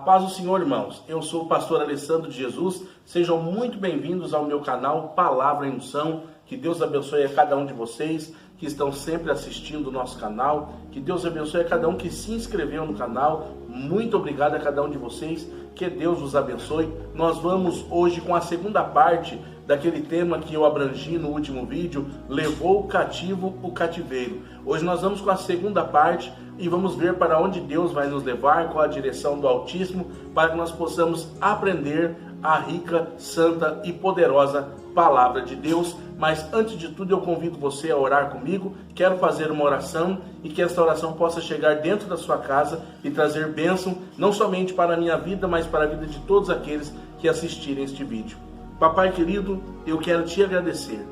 paz do Senhor, irmãos. Eu sou o pastor Alessandro de Jesus. Sejam muito bem-vindos ao meu canal Palavra em Unção. Que Deus abençoe a cada um de vocês que estão sempre assistindo o nosso canal. Que Deus abençoe a cada um que se inscreveu no canal. Muito obrigado a cada um de vocês. Que Deus os abençoe. Nós vamos hoje com a segunda parte daquele tema que eu abrangi no último vídeo, levou o cativo o cativeiro. Hoje nós vamos com a segunda parte e vamos ver para onde Deus vai nos levar, qual a direção do Altíssimo, para que nós possamos aprender a rica, santa e poderosa Palavra de Deus. Mas antes de tudo eu convido você a orar comigo. Quero fazer uma oração e que essa oração possa chegar dentro da sua casa e trazer bênção, não somente para a minha vida, mas para a vida de todos aqueles que assistirem este vídeo. Papai querido, eu quero te agradecer.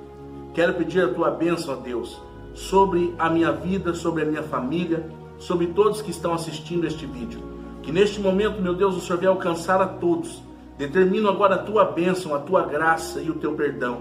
Quero pedir a tua bênção, a Deus, sobre a minha vida, sobre a minha família, sobre todos que estão assistindo este vídeo. Que neste momento, meu Deus, o Senhor venha alcançar a todos. Determino agora a tua bênção, a tua graça e o teu perdão.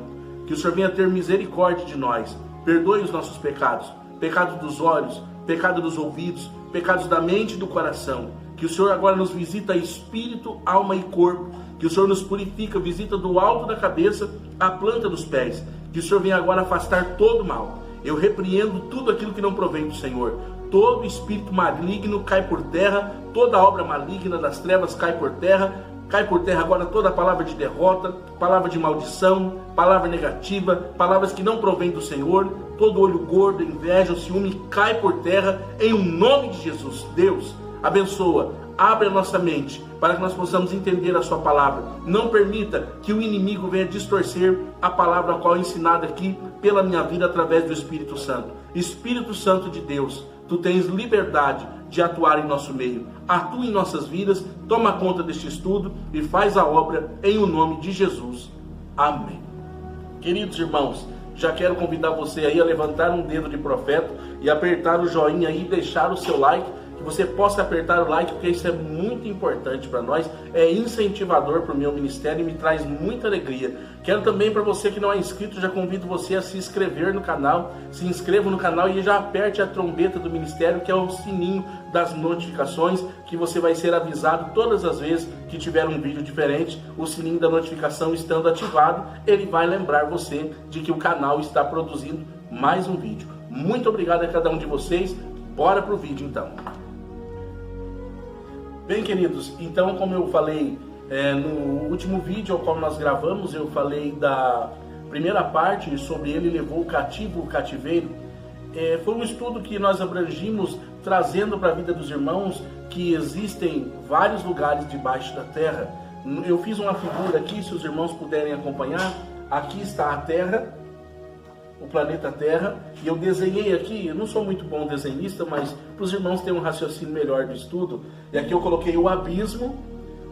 Que o Senhor venha ter misericórdia de nós. Perdoe os nossos pecados. Pecado dos olhos, pecado dos ouvidos, pecados da mente e do coração. Que o Senhor agora nos visita espírito, alma e corpo. Que o Senhor nos purifica, visita do alto da cabeça à planta dos pés. Que o Senhor venha agora afastar todo o mal. Eu repreendo tudo aquilo que não provém do Senhor. Todo espírito maligno cai por terra. Toda obra maligna das trevas cai por terra. Cai por terra agora toda palavra de derrota, palavra de maldição, palavra negativa, palavras que não provêm do Senhor. Todo olho gordo, inveja, o ciúme cai por terra em o nome de Jesus. Deus, abençoa, abre a nossa mente para que nós possamos entender a sua palavra. Não permita que o inimigo venha distorcer a palavra a qual é ensinada aqui pela minha vida através do Espírito Santo. Espírito Santo de Deus, tu tens liberdade de atuar em nosso meio. Atua em nossas vidas, toma conta deste estudo e faz a obra em o nome de Jesus. Amém. Queridos irmãos, já quero convidar você aí a levantar um dedo de profeta e apertar o joinha aí e deixar o seu like. Que você possa apertar o like, porque isso é muito importante para nós, é incentivador para o meu ministério e me traz muita alegria. Quero também, para você que não é inscrito, já convido você a se inscrever no canal. Se inscreva no canal e já aperte a trombeta do ministério, que é o sininho das notificações, que você vai ser avisado todas as vezes que tiver um vídeo diferente. O sininho da notificação estando ativado, ele vai lembrar você de que o canal está produzindo mais um vídeo. Muito obrigado a cada um de vocês. Bora pro vídeo então. Bem, queridos, então, como eu falei no último vídeo ao qual nós gravamos, eu falei da primeira parte sobre ele levou o cativo o cativeiro. Foi um estudo que nós abrangimos, trazendo para a vida dos irmãos que existem vários lugares debaixo da terra. Eu fiz uma figura aqui, se os irmãos puderem acompanhar. Aqui está a Terra, o planeta Terra, e eu desenhei aqui, eu não sou muito bom desenhista, mas para os irmãos terem um raciocínio melhor do estudo, e aqui eu coloquei o abismo.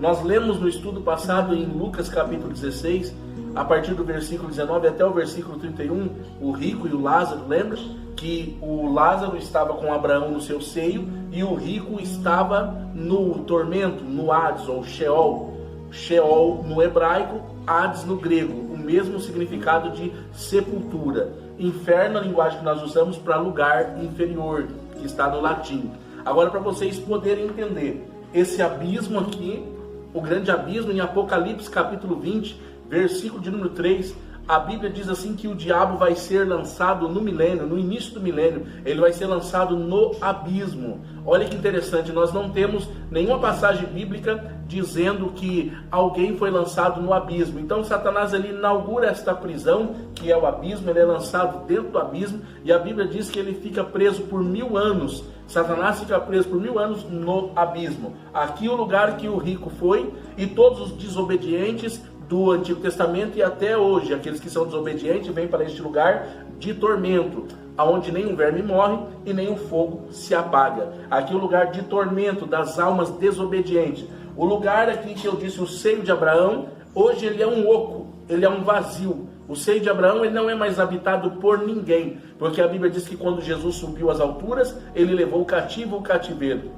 Nós lemos no estudo passado em Lucas capítulo 16, a partir do versículo 19 até o versículo 31, o rico e o Lázaro, lembra? Que o Lázaro estava com Abraão no seu seio, e o rico estava no tormento, no Hades, ou Sheol. Sheol no hebraico, Hades no grego, o mesmo significado de sepultura. Inferno, a linguagem que nós usamos para lugar inferior, que está no latim. Agora, para vocês poderem entender, esse abismo aqui, o grande abismo, em Apocalipse capítulo 20, versículo de número 3, a Bíblia diz assim que o diabo vai ser lançado no milênio, no início do milênio, ele vai ser lançado no abismo. Olha que interessante, nós não temos nenhuma passagem bíblica dizendo que alguém foi lançado no abismo. Então Satanás ele inaugura esta prisão, que é o abismo, ele é lançado dentro do abismo, e a Bíblia diz que ele fica preso por 1000 anos. Satanás fica preso por 1000 anos no abismo. Aqui é o lugar que o rico foi, e todos os desobedientes do Antigo Testamento e até hoje, aqueles que são desobedientes vêm para este lugar de tormento, aonde nem o verme morre e nem o fogo se apaga. Aqui é o lugar de tormento das almas desobedientes. O lugar aqui que eu disse, o seio de Abraão, hoje ele é um oco, ele é um vazio. O seio de Abraão ele não é mais habitado por ninguém, porque a Bíblia diz que quando Jesus subiu às alturas, ele levou o cativo o cativeiro.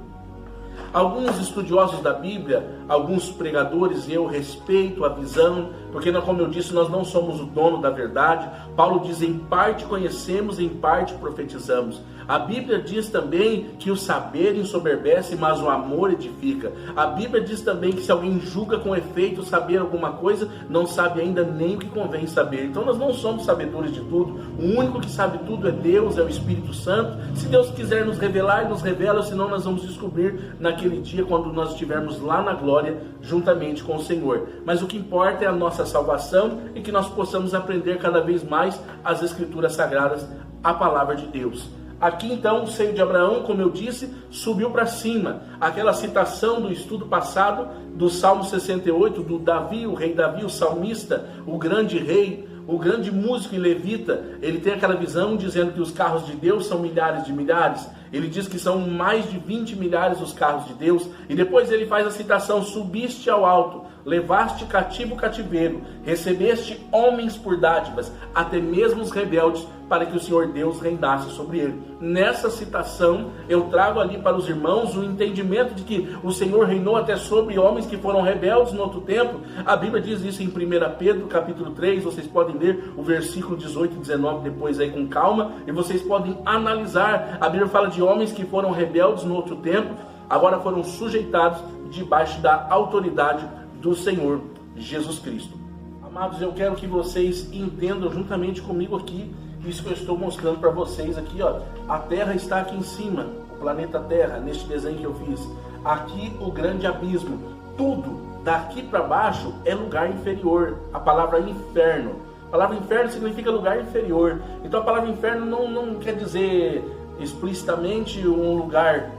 Alguns estudiosos da Bíblia, alguns pregadores, eu respeito a visão, porque como eu disse, nós não somos o dono da verdade. Paulo diz: em parte conhecemos, em parte profetizamos. A Bíblia diz também que o saber ensoberbece, mas o amor edifica. A Bíblia diz também que se alguém julga com efeito saber alguma coisa, não sabe ainda nem o que convém saber. Então nós não somos sabedores de tudo. O único que sabe tudo é Deus, é o Espírito Santo. Se Deus quiser nos revelar, Ele nos revela, senão nós vamos descobrir naquele dia, quando nós estivermos lá na glória, juntamente com o Senhor. Mas o que importa é a nossa salvação e que nós possamos aprender cada vez mais as Escrituras Sagradas, a Palavra de Deus. Aqui então o seio de Abraão, como eu disse, subiu para cima. Aquela citação do estudo passado do Salmo 68, do Davi, o rei Davi, o salmista, o grande rei, o grande músico e levita, ele tem aquela visão dizendo que os carros de Deus são milhares de milhares. Ele diz que são mais de 20 milhares os carros de Deus. E depois ele faz a citação: subiste ao alto, levaste cativo o cativeiro, recebeste homens por dádivas, até mesmo os rebeldes, para que o Senhor Deus reinasse sobre ele. Nessa citação eu trago ali para os irmãos o entendimento de que o Senhor reinou até sobre homens que foram rebeldes no outro tempo. A Bíblia diz isso em 1 Pedro capítulo 3, vocês podem ler o versículo 18 e 19 depois aí com calma, e vocês podem analisar. A Bíblia fala de homens que foram rebeldes no outro tempo, agora foram sujeitados debaixo da autoridade do Senhor Jesus Cristo. Amados, eu quero que vocês entendam juntamente comigo aqui isso que eu estou mostrando para vocês aqui, ó. A Terra está aqui em cima, o planeta Terra, neste desenho que eu fiz. Aqui o grande abismo. Tudo daqui para baixo é lugar inferior. A palavra inferno. A palavra inferno significa lugar inferior. Então a palavra inferno não quer dizer explicitamente um lugar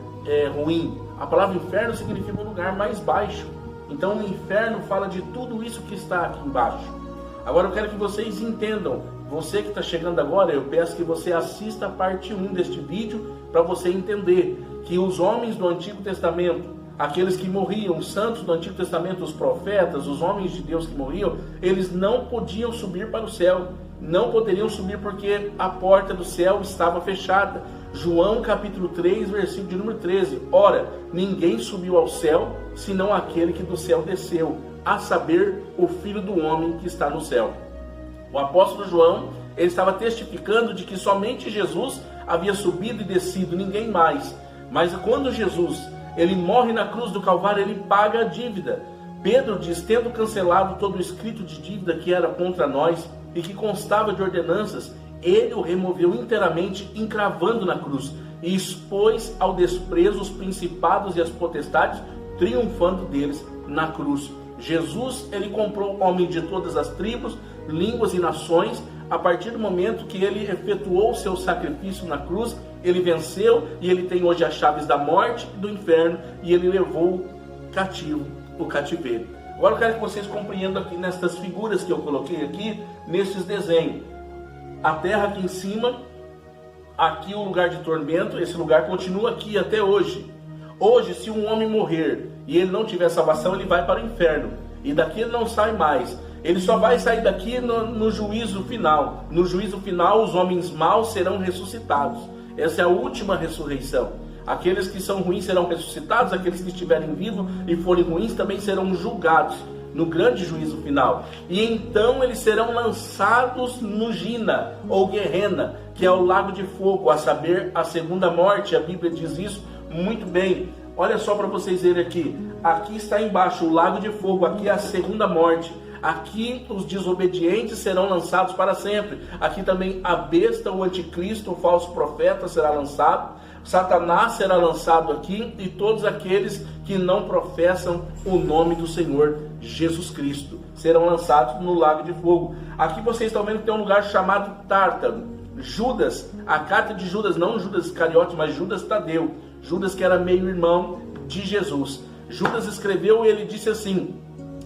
ruim. A palavra inferno significa um lugar mais baixo. Então o inferno fala de tudo isso que está aqui embaixo. Agora eu quero que vocês entendam. Você que está chegando agora, eu peço que você assista a parte 1 deste vídeo para você entender que os homens do Antigo Testamento, aqueles que morriam, os santos do Antigo Testamento, os profetas, os homens de Deus que morriam, eles não podiam subir para o céu. Não poderiam subir porque a porta do céu estava fechada. João capítulo 3, versículo de número 13. Ora, ninguém subiu ao céu, senão aquele que do céu desceu, a saber, o Filho do Homem que está no céu. O apóstolo João, ele estava testificando de que somente Jesus havia subido e descido, ninguém mais. Mas quando Jesus, ele morre na cruz do Calvário, ele paga a dívida. Pedro diz: tendo cancelado todo o escrito de dívida que era contra nós e que constava de ordenanças, ele o removeu inteiramente, encravando na cruz, e expôs ao desprezo os principados e as potestades, triunfando deles na cruz. Jesus, ele comprou homens de todas as tribos, línguas e nações. A partir do momento que ele efetuou o seu sacrifício na cruz, ele venceu e ele tem hoje as chaves da morte e do inferno, e ele levou cativo o cativeiro. Agora eu quero que vocês compreendam aqui nestas figuras que eu coloquei aqui, nesses desenhos. A terra aqui em cima, aqui o lugar de tormento, esse lugar continua aqui até hoje. Hoje, se um homem morrer e ele não tiver salvação, ele vai para o inferno. E daqui ele não sai mais. Ele só vai sair daqui no juízo final. No juízo final, os homens maus serão ressuscitados. Essa é a última ressurreição. Aqueles que são ruins serão ressuscitados, aqueles que estiverem vivos e forem ruins também serão julgados no grande juízo final. E então eles serão lançados no Gina, ou Guerrena, que é o lago de fogo, a saber, a segunda morte. A Bíblia diz isso muito bem. Olha só para vocês verem aqui. Aqui está embaixo o lago de fogo, aqui é a segunda morte. Aqui os desobedientes serão lançados para sempre. Aqui também a besta, o anticristo, o falso profeta será lançado. Satanás será lançado aqui, e todos aqueles que não professam o nome do Senhor Jesus Cristo serão lançados no lago de fogo. Aqui vocês estão vendo que tem um lugar chamado Tártaro. Judas, a carta de Judas, não Judas Iscariote, mas Judas Tadeu. Judas, que era meio-irmão de Jesus. Judas escreveu e ele disse assim: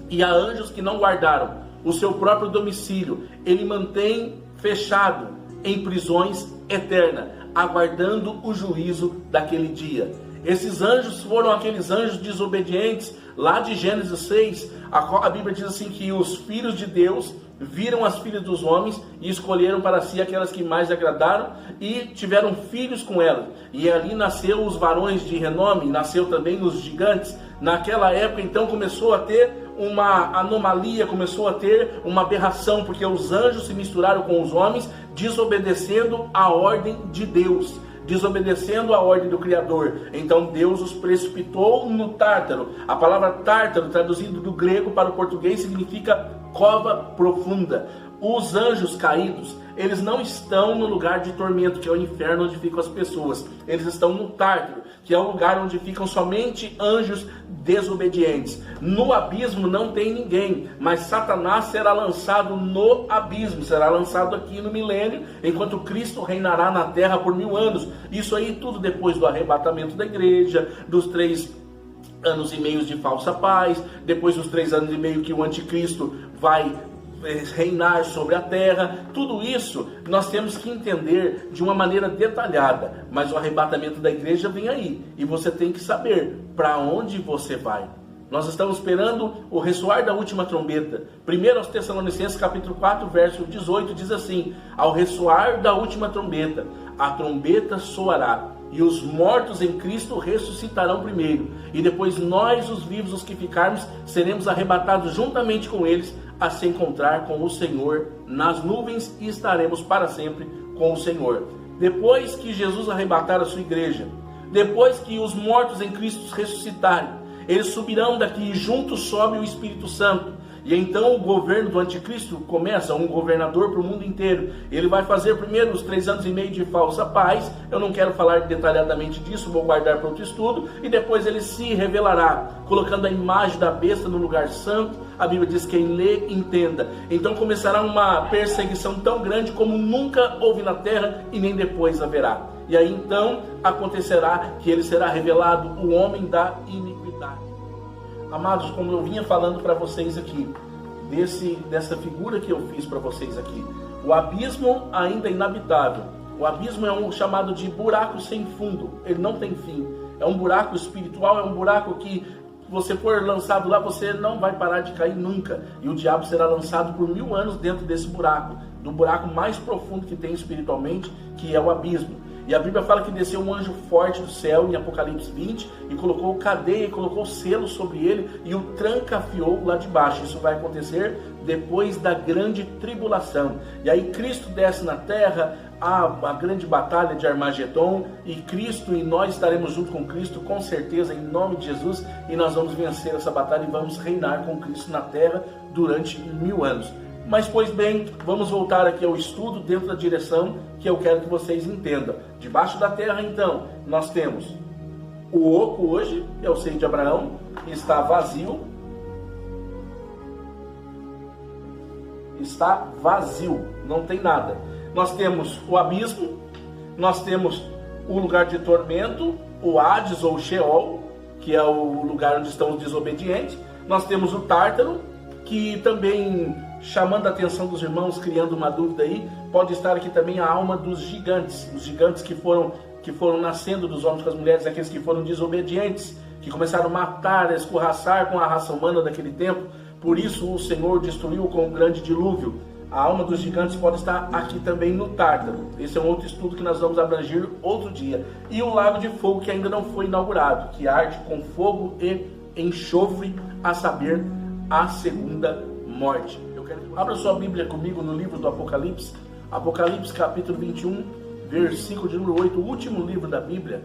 e há anjos que não guardaram o seu próprio domicílio, ele mantém fechado em prisões eternas, aguardando o juízo daquele dia. Esses anjos foram aqueles anjos desobedientes. Lá de Gênesis 6, a Bíblia diz assim que os filhos de Deus viram as filhas dos homens e escolheram para si aquelas que mais agradaram e tiveram filhos com elas. E ali nasceu os varões de renome, nasceu também os gigantes. Naquela época, então, começou a ter uma anomalia, começou a ter uma aberração, porque os anjos se misturaram com os homens, desobedecendo a ordem de Deus, desobedecendo a ordem do Criador. Então Deus os precipitou no Tártaro. A palavra Tártaro, traduzido do grego para o português, significa cova profunda. Os anjos caídos, eles não estão no lugar de tormento, que é o inferno onde ficam as pessoas. Eles estão no Tártaro, que é o lugar onde ficam somente anjos desobedientes. No abismo não tem ninguém, mas Satanás será lançado no abismo, será lançado aqui no milênio, enquanto Cristo reinará na terra por 1000 anos. Isso aí tudo depois do arrebatamento da igreja, dos 3 anos e meio de falsa paz, depois dos 3 anos e meio que o anticristo vai reinar sobre a terra. Tudo isso nós temos que entender de uma maneira detalhada, mas o arrebatamento da igreja vem aí, e você tem que saber para onde você vai. Nós estamos esperando o ressoar da última trombeta. 1 aos Tessalonicenses capítulo 4, verso 18, diz assim: ao ressoar da última trombeta, a trombeta soará, e os mortos em Cristo ressuscitarão primeiro, e depois nós, os vivos, os que ficarmos, seremos arrebatados juntamente com eles, a se encontrar com o Senhor nas nuvens, e estaremos para sempre com o Senhor. Depois que Jesus arrebatar a sua igreja, depois que os mortos em Cristo ressuscitarem, eles subirão daqui e juntos sobe o Espírito Santo. E então o governo do anticristo começa, um governador para o mundo inteiro. Ele vai fazer primeiro os 3 anos e meio de falsa paz. Eu não quero falar detalhadamente disso, vou guardar para outro estudo. E depois ele se revelará, colocando a imagem da besta no lugar santo. A Bíblia diz: quem lê, entenda. Então começará uma perseguição tão grande como nunca houve na terra e nem depois haverá. E aí então acontecerá que ele será revelado, o homem da iniquidade. Amados, como eu vinha falando para vocês aqui, dessa figura que eu fiz para vocês aqui, o abismo ainda é inabitável. O abismo é um chamado de buraco sem fundo, ele não tem fim. É um buraco espiritual, é um buraco que você for lançado lá, você não vai parar de cair nunca. E o diabo será lançado por 1000 anos dentro desse buraco, do buraco mais profundo que tem espiritualmente, que é o abismo. E a Bíblia fala que desceu um anjo forte do céu, em Apocalipse 20, e colocou cadeia, e colocou selo sobre ele, e o trancafiou lá de baixo. Isso vai acontecer depois da grande tribulação. E aí Cristo desce na terra, a grande batalha de Armagedon, e Cristo e nós estaremos junto com Cristo, com certeza, em nome de Jesus, e nós vamos vencer essa batalha e vamos reinar com Cristo na terra durante 1000 anos. Mas, pois bem, vamos voltar aqui ao estudo dentro da direção que eu quero que vocês entendam. Debaixo da terra, então, nós temos o oco hoje, é o seio de Abraão, está vazio. Está vazio, não tem nada. Nós temos o abismo, nós temos o lugar de tormento, o Hades ou Sheol, que é o lugar onde estão os desobedientes. Nós temos o Tártaro, que também, chamando a atenção dos irmãos, criando uma dúvida aí, pode estar aqui também a alma dos gigantes, os gigantes que foram nascendo dos homens com as mulheres, aqueles que foram desobedientes, que começaram a matar, a escorraçar com a raça humana daquele tempo. Por isso o Senhor destruiu com um grande dilúvio. A alma dos gigantes pode estar aqui também no Tártaro. Esse é um outro estudo que nós vamos abranger outro dia. E o lago de fogo, que ainda não foi inaugurado, que arde com fogo e enxofre, a saber, a segunda morte. Eu quero que abra sua Bíblia comigo no livro do Apocalipse, Apocalipse capítulo 21, versículo de número 8, o último livro da Bíblia.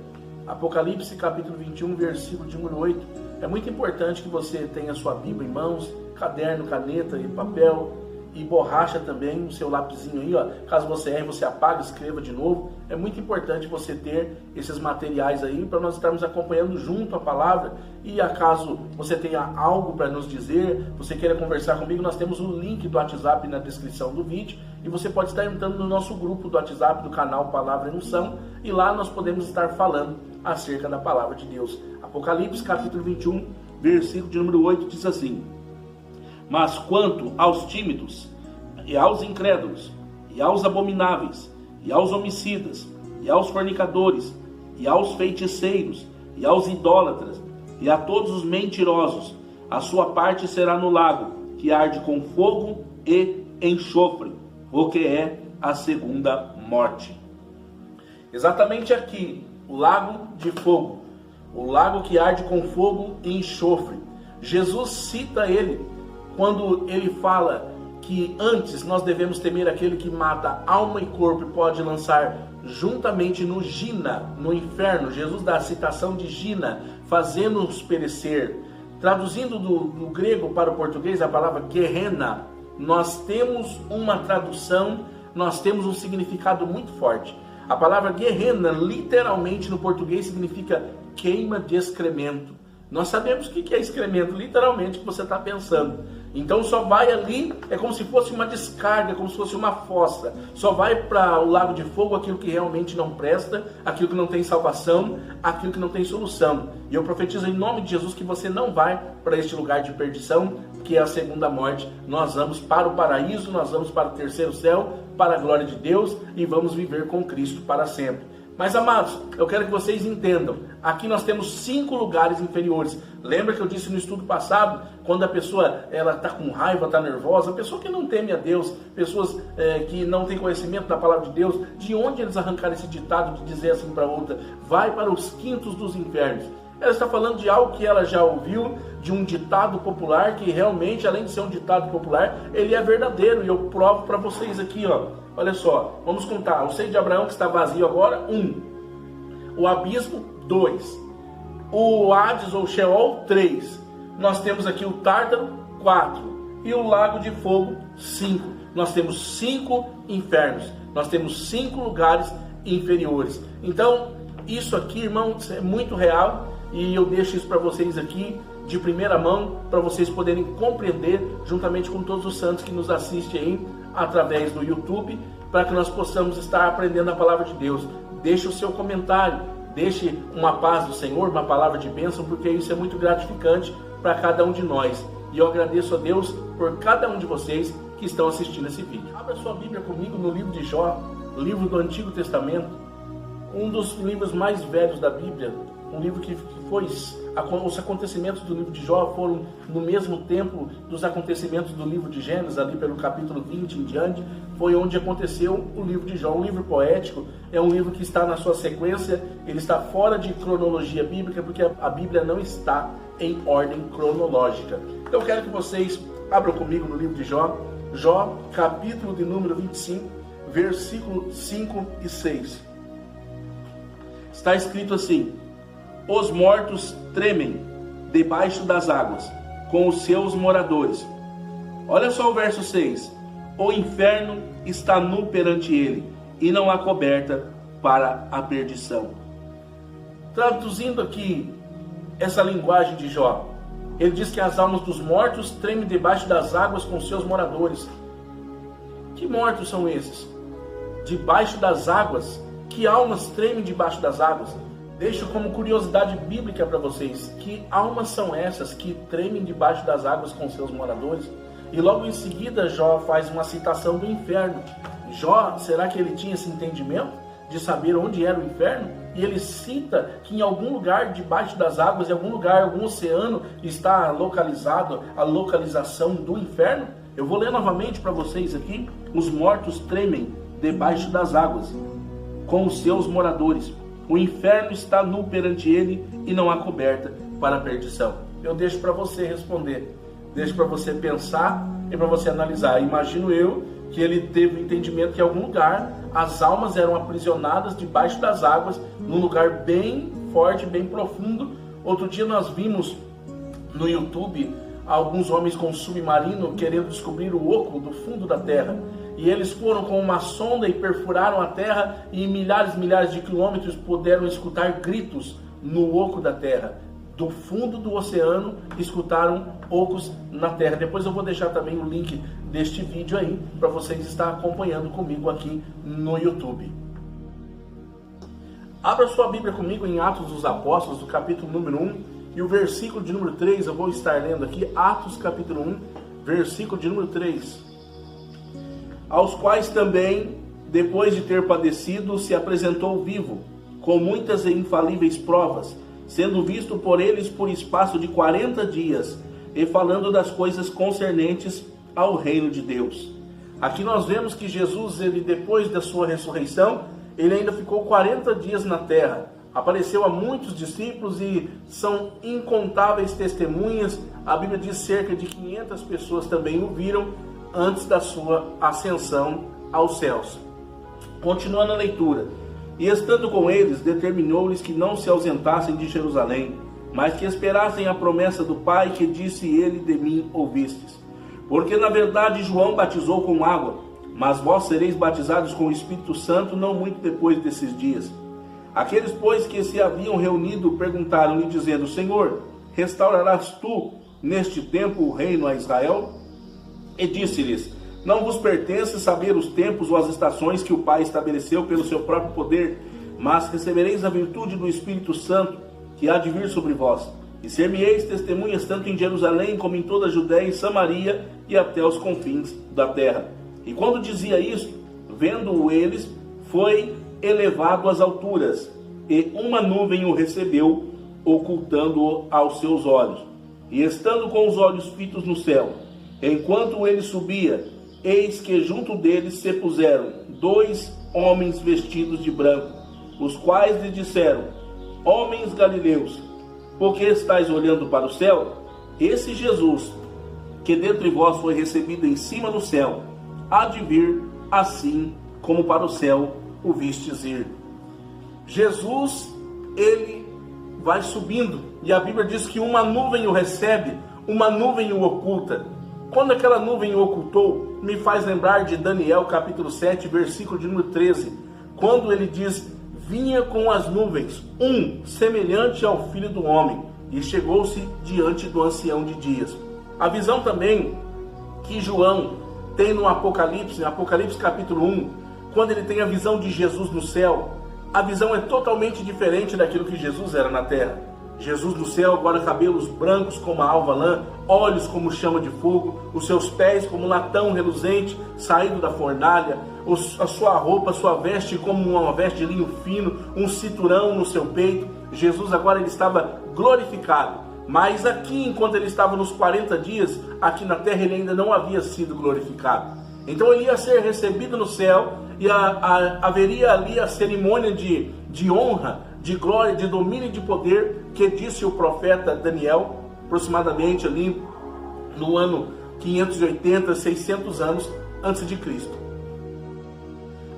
Apocalipse capítulo 21, versículo de número 8. É muito importante que você tenha sua Bíblia em mãos, caderno, caneta e papel e borracha também, o seu lapisinho aí, ó. Caso você erre, você apaga, escreva de novo. É muito importante você ter esses materiais aí para nós estarmos acompanhando junto a palavra. E acaso você tenha algo para nos dizer, você queira conversar comigo, nós temos o link do WhatsApp na descrição do vídeo, e você pode estar entrando no nosso grupo do WhatsApp do canal Palavra em Unção, e lá nós podemos estar falando acerca da palavra de Deus. Apocalipse capítulo 21, versículo de número 8 diz assim: mas quanto aos tímidos, e aos incrédulos, e aos abomináveis, e aos homicidas, e aos fornicadores, e aos feiticeiros, e aos idólatras, e a todos os mentirosos, a sua parte será no lago, que arde com fogo e enxofre, o que é a segunda morte. Exatamente aqui, o lago de fogo, o lago que arde com fogo e enxofre. Jesus cita ele quando ele fala que antes nós devemos temer aquele que mata alma e corpo e pode lançar juntamente no Gina, no inferno. Jesus dá a citação de Gina, fazendo-nos perecer. Traduzindo do grego para o português, a palavra Gehenna, nós temos uma tradução, nós temos um significado muito forte. A palavra Gehenna, literalmente no português, significa queima de excremento. Nós sabemos o que é excremento, literalmente, o que você está pensando. Então só vai ali, é como se fosse uma descarga, como se fosse uma fossa. Só vai para o lago de fogo aquilo que realmente não presta, aquilo que não tem salvação, aquilo que não tem solução. E eu profetizo em nome de Jesus que você não vai para este lugar de perdição, que é a segunda morte. Nós vamos para o paraíso, nós vamos para o terceiro céu, para a glória de Deus, e vamos viver com Cristo para sempre. Mas, amados, eu quero que vocês entendam, aqui nós temos 5 lugares inferiores. Lembra que eu disse no estudo passado, quando a pessoa está com raiva, está nervosa, a pessoa que não teme a Deus, pessoas que não têm conhecimento da palavra de Deus, de onde eles arrancaram esse ditado de dizer assim para outra, vai para os quintos dos infernos? Ela está falando de algo que ela já ouviu, de um ditado popular, que realmente, além de ser um ditado popular, ele é verdadeiro, e eu provo para vocês aqui, ó. Olha só, vamos contar. O seio de Abraão que está vazio agora, 1. O abismo, 2. O Hades ou Sheol, 3. Nós temos aqui o Tártaro, 4. E o lago de fogo, 5. Nós temos 5 infernos. Nós temos 5 lugares inferiores. Então, isso aqui, irmãos, é muito real. E eu deixo isso para vocês aqui de primeira mão, para vocês poderem compreender, juntamente com todos os santos que nos assistem aí através do YouTube, para que nós possamos estar aprendendo a palavra de Deus. Deixe o seu comentário, deixe uma paz do Senhor, uma palavra de bênção, porque isso é muito gratificante para cada um de nós. E eu agradeço a Deus por cada um de vocês que estão assistindo esse vídeo. Abra sua Bíblia comigo no livro de Jó, livro do Antigo Testamento, um dos livros mais velhos da Bíblia, um livro que foi... Os acontecimentos do livro de Jó foram no mesmo tempo dos acontecimentos do livro de Gênesis, ali pelo capítulo 20 em diante, foi onde aconteceu o livro de Jó. Um livro poético, é um livro que está na sua sequência, ele está fora de cronologia bíblica, porque a Bíblia não está em ordem cronológica. Então eu quero que vocês abram comigo no livro de Jó, Jó, capítulo de número 25, versículo 5 e 6. Está escrito assim: os mortos tremem debaixo das águas, com os seus moradores. Olha só o verso 6. O inferno está nu perante ele, e não há coberta para a perdição. Traduzindo aqui essa linguagem de Jó, ele diz que as almas dos mortos tremem debaixo das águas com os seus moradores. Que mortos são esses? Debaixo das águas? Que almas tremem debaixo das águas? Deixo como curiosidade bíblica para vocês, que almas são essas que tremem debaixo das águas com seus moradores? E logo em seguida Jó faz uma citação do inferno. Jó, será que ele tinha esse entendimento de saber onde era o inferno? E ele cita que em algum lugar debaixo das águas, em algum lugar, algum oceano, está localizado a localização do inferno? Eu vou ler novamente para vocês aqui. Os mortos tremem debaixo das águas, com os seus moradores. O inferno está nu perante ele, e não há coberta para a perdição. Eu deixo para você responder, deixo para você pensar e para você analisar. Imagino eu que ele teve o entendimento que em algum lugar as almas eram aprisionadas debaixo das águas, num lugar bem forte, bem profundo. Outro dia nós vimos no YouTube alguns homens com submarino querendo descobrir o oco do fundo da terra. E eles foram com uma sonda e perfuraram a terra, e em milhares e milhares de quilômetros puderam escutar gritos no oco da terra. Do fundo do oceano escutaram ocos na terra. Depois eu vou deixar também o link deste vídeo aí para vocês estar acompanhando comigo aqui no YouTube. Abra sua Bíblia comigo em Atos dos Apóstolos, do capítulo número 1, e o versículo de número 3, eu vou estar lendo aqui, Atos capítulo 1, versículo de número 3. Aos quais também, depois de ter padecido, se apresentou vivo, com muitas e infalíveis provas, sendo visto por eles por espaço de 40 dias, e falando das coisas concernentes ao reino de Deus. Aqui nós vemos que Jesus, ele, depois da sua ressurreição, ele ainda ficou 40 dias na terra. Apareceu a muitos discípulos e são incontáveis testemunhas. A Bíblia diz cerca de 500 pessoas também o viram antes da sua ascensão aos céus. Continuando a leitura. E estando com eles, determinou-lhes que não se ausentassem de Jerusalém, mas que esperassem a promessa do Pai, que disse ele: de mim ouvistes. Porque na verdade João batizou com água, mas vós sereis batizados com o Espírito Santo não muito depois desses dias. Aqueles, pois, que se haviam reunido, perguntaram-lhe, dizendo: Senhor, restaurarás tu neste tempo o reino a Israel? E disse-lhes: não vos pertence saber os tempos ou as estações que o Pai estabeleceu pelo seu próprio poder, mas recebereis a virtude do Espírito Santo, que há de vir sobre vós. E ser-me-eis testemunhas tanto em Jerusalém como em toda a Judéia e Samaria e até os confins da terra. E quando dizia isto, vendo-o eles, foi elevado às alturas, e uma nuvem o recebeu, ocultando-o aos seus olhos. E estando com os olhos fitos no céu, enquanto ele subia, eis que junto deles se puseram 2 homens vestidos de branco, os quais lhe disseram: homens galileus, por que estáis olhando para o céu? Esse Jesus, que dentre vós foi recebido em cima do céu, há de vir assim como para o céu o vistes ir. Jesus, ele vai subindo, e a Bíblia diz que uma nuvem o recebe, uma nuvem o oculta. Quando aquela nuvem o ocultou, me faz lembrar de Daniel capítulo 7, versículo de número 13, quando ele diz: vinha com as nuvens semelhante ao Filho do Homem, e chegou-se diante do ancião de dias. A visão também que João tem no Apocalipse, Apocalipse capítulo 1, quando ele tem a visão de Jesus no céu, a visão é totalmente diferente daquilo que Jesus era na terra. Jesus no céu, agora cabelos brancos como a alva lã, olhos como chama de fogo, os seus pés como latão reluzente, saído da fornalha, a sua roupa, a sua veste como uma veste de linho fino, um cinturão no seu peito. Jesus agora ele estava glorificado, mas aqui, enquanto ele estava nos 40 dias, aqui na terra ele ainda não havia sido glorificado. Então ele ia ser recebido no céu, e haveria ali a cerimônia de honra, de glória, de domínio e de poder, que disse o profeta Daniel, aproximadamente ali no ano 580, 600 anos antes de Cristo.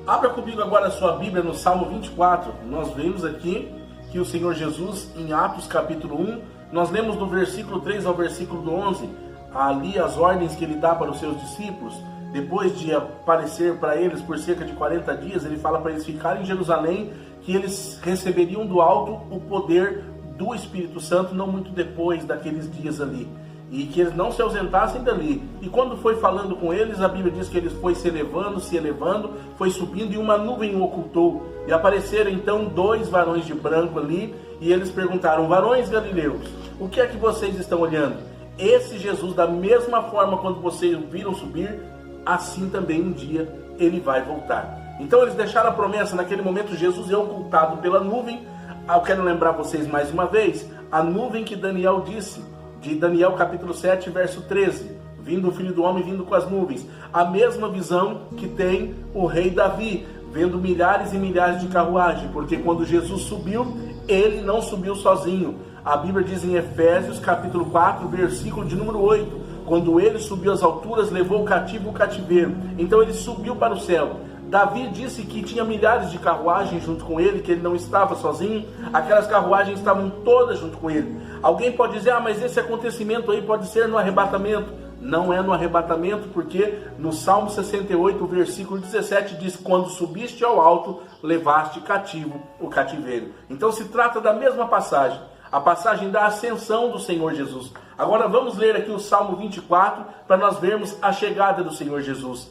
Abra comigo agora a sua Bíblia no Salmo 24. Nós vemos aqui que o Senhor Jesus, em Atos capítulo 1, nós lemos do versículo 3 ao versículo 11, ali as ordens que ele dá para os seus discípulos. Depois de aparecer para eles por cerca de 40 dias, ele fala para eles ficarem em Jerusalém, que eles receberiam do alto o poder do Espírito Santo, não muito depois daqueles dias ali, e que eles não se ausentassem dali. E quando foi falando com eles, a Bíblia diz que ele foi se elevando, foi subindo, e uma nuvem o ocultou. E apareceram então 2 varões de branco ali, e eles perguntaram: varões galileus, o que é que vocês estão olhando? Esse Jesus, da mesma forma quando vocês o viram subir, assim também um dia ele vai voltar. Então eles deixaram a promessa. Naquele momento Jesus é ocultado pela nuvem. Eu quero lembrar vocês mais uma vez a nuvem que Daniel disse, de Daniel capítulo 7, verso 13, vindo o Filho do Homem, vindo com as nuvens. A mesma visão que tem o rei Davi, vendo milhares e milhares de carruagens, porque quando Jesus subiu, ele não subiu sozinho. A Bíblia diz em Efésios capítulo 4, versículo de número 8, quando ele subiu às alturas, levou o cativo o cativeiro. Então ele subiu para o céu. Davi disse que tinha milhares de carruagens junto com ele, que ele não estava sozinho. Aquelas carruagens estavam todas junto com ele. Alguém pode dizer: mas esse acontecimento aí pode ser no arrebatamento. Não é no arrebatamento, porque no Salmo 68, versículo 17 diz: quando subiste ao alto, levaste cativo o cativeiro. Então se trata da mesma passagem, a passagem da ascensão do Senhor Jesus. Agora vamos ler aqui o Salmo 24, para nós vermos a chegada do Senhor Jesus.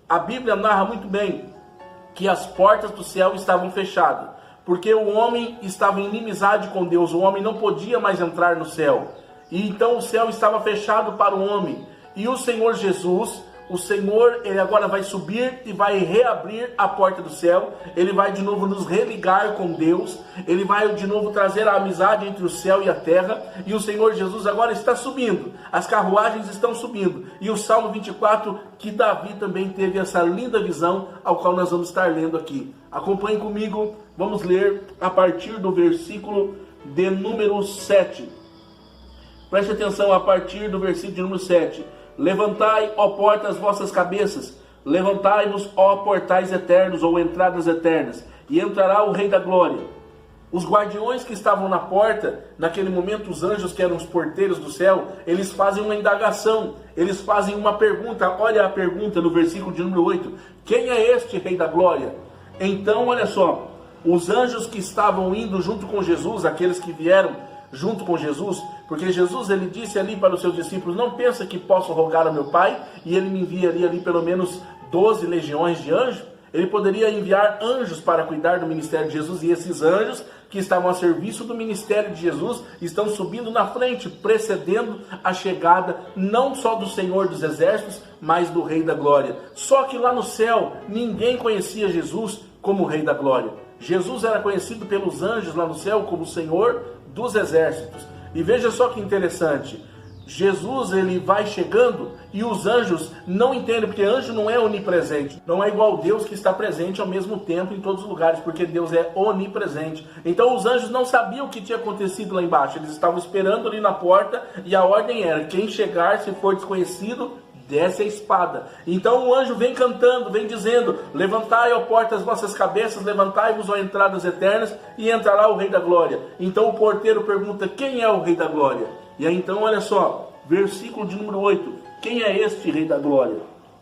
A Bíblia narra muito bem que as portas do céu estavam fechadas, porque o homem estava em inimizade com Deus, o homem não podia mais entrar no céu, e então o céu estava fechado para o homem, e o Senhor Jesus, o Senhor, ele agora vai subir e vai reabrir a porta do céu, ele vai de novo nos religar com Deus, ele vai de novo trazer a amizade entre o céu e a terra, e o Senhor Jesus agora está subindo, as carruagens estão subindo, e o Salmo 24, que Davi também teve essa linda visão, ao qual nós vamos estar lendo aqui. Acompanhe comigo, vamos ler a partir do versículo de número 7. Preste atenção a partir do versículo de número 7. Levantai, ó portas, vossas cabeças, levantai-vos, ó portais eternos, ou entradas eternas, e entrará o Rei da Glória. Os guardiões que estavam na porta, naquele momento os anjos que eram os porteiros do céu, eles fazem uma indagação, eles fazem uma pergunta. Olha a pergunta no versículo de número 8. Quem é este Rei da Glória? Então, olha só, os anjos que estavam indo junto com Jesus, aqueles que vieram junto com Jesus, porque Jesus, ele disse ali para os seus discípulos, não pensa que posso rogar ao meu Pai e ele me enviaria ali pelo menos 12 legiões de anjos? Ele poderia enviar anjos para cuidar do ministério de Jesus, e esses anjos que estavam a serviço do ministério de Jesus estão subindo na frente, precedendo a chegada não só do Senhor dos Exércitos, mas do Rei da Glória. Só que lá no céu ninguém conhecia Jesus como Rei da Glória. Jesus era conhecido pelos anjos lá no céu como o Senhor dos Exércitos. E veja só que interessante, Jesus, ele vai chegando e os anjos não entendem, porque anjo não é onipresente, não é igual Deus que está presente ao mesmo tempo em todos os lugares, porque Deus é onipresente. Então os anjos não sabiam o que tinha acontecido lá embaixo, eles estavam esperando ali na porta e a ordem era, quem chegar, se for desconhecido, desce a espada. Então o anjo vem cantando, vem dizendo, levantai, ó portas, vossas cabeças, levantai-vos, ó entradas eternas, e entrará o Rei da Glória. Então o porteiro pergunta, quem é o Rei da Glória? E aí então, olha só, versículo de número 8, quem é este Rei da Glória?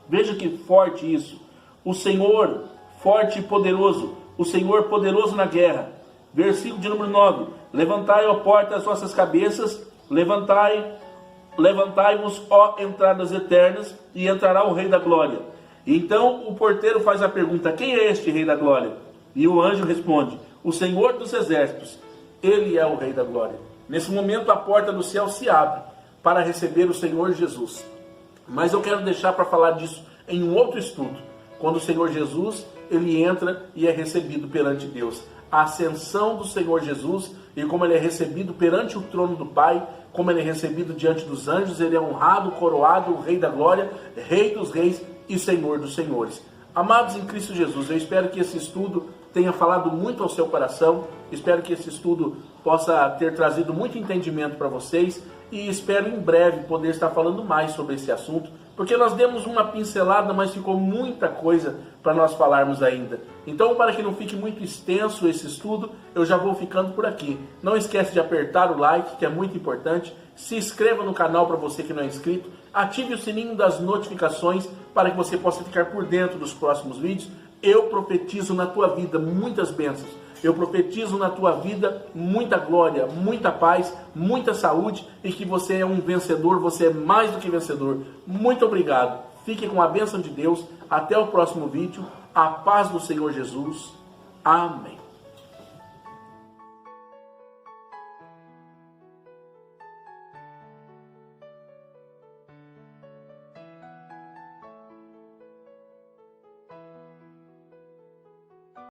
Veja que forte isso. O Senhor forte e poderoso, o Senhor poderoso na guerra. Versículo de número 9, levantai, ó portas, as vossas cabeças, levantai-vos, ó entradas eternas, e entrará o Rei da Glória. Então o porteiro faz a pergunta, quem é este Rei da Glória? E o anjo responde, o Senhor dos Exércitos, ele é o Rei da Glória. Nesse momento a porta do céu se abre para receber o Senhor Jesus. Mas eu quero deixar para falar disso em um outro estudo, quando o Senhor Jesus, ele entra e é recebido perante Deus. A ascensão do Senhor Jesus e como ele é recebido perante o trono do Pai, como ele é recebido diante dos anjos, ele é honrado, coroado, o Rei da Glória, Rei dos Reis e Senhor dos Senhores. Amados em Cristo Jesus, eu espero que esse estudo tenha falado muito ao seu coração, espero que esse estudo possa ter trazido muito entendimento para vocês e espero em breve poder estar falando mais sobre esse assunto, porque nós demos uma pincelada, mas ficou muita coisa para nós falarmos ainda. Então, para que não fique muito extenso esse estudo, eu já vou ficando por aqui. Não esquece de apertar o like, que é muito importante. Se inscreva no canal para você que não é inscrito. Ative o sininho das notificações para que você possa ficar por dentro dos próximos vídeos. Eu profetizo na tua vida muitas bênçãos. Eu profetizo na tua vida muita glória, muita paz, muita saúde e que você é um vencedor, você é mais do que vencedor. Muito obrigado. Fique com a bênção de Deus. Até o próximo vídeo. A paz do Senhor Jesus. Amém.